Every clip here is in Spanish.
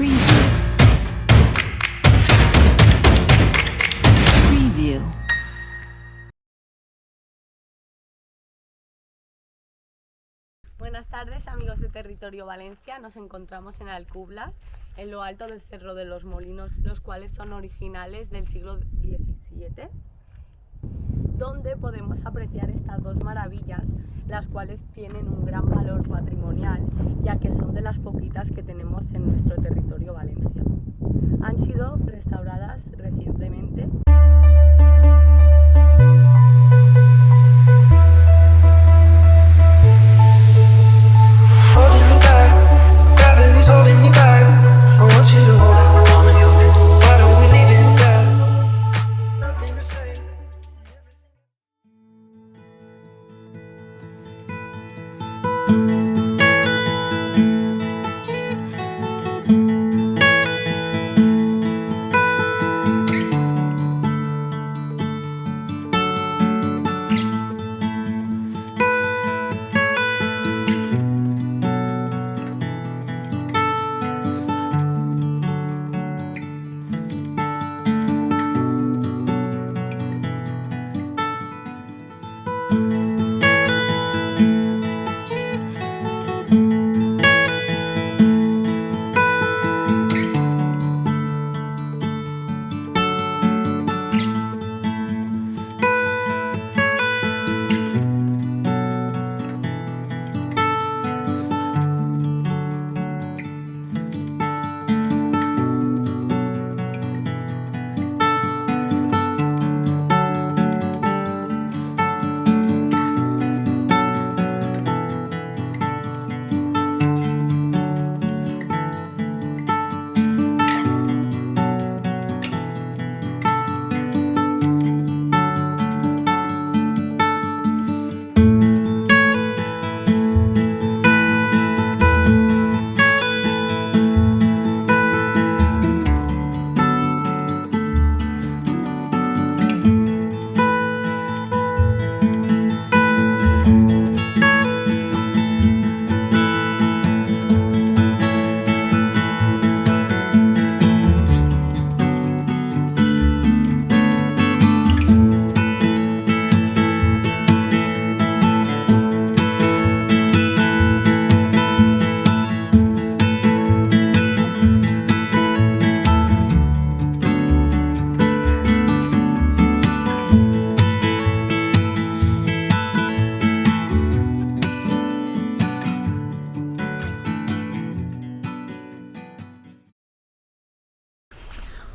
Preview. Buenas tardes, amigos de Territorio Valencia. Nos encontramos en Alcublas, en lo alto del Cerro de los Molinos, los cuales son originales del siglo XVII, donde podemos apreciar estas dos maravillas, las cuales tienen un gran valor patrimonial, ya que son de las poquitas que tenemos en nuestro territorio Valencia. Han sido restauradas recientemente.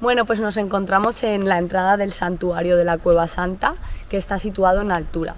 Bueno, pues nos encontramos en la entrada del santuario de la Cueva Santa, que está situado en altura.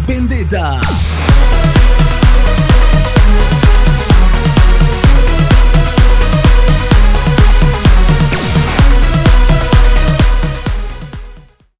Vendetta.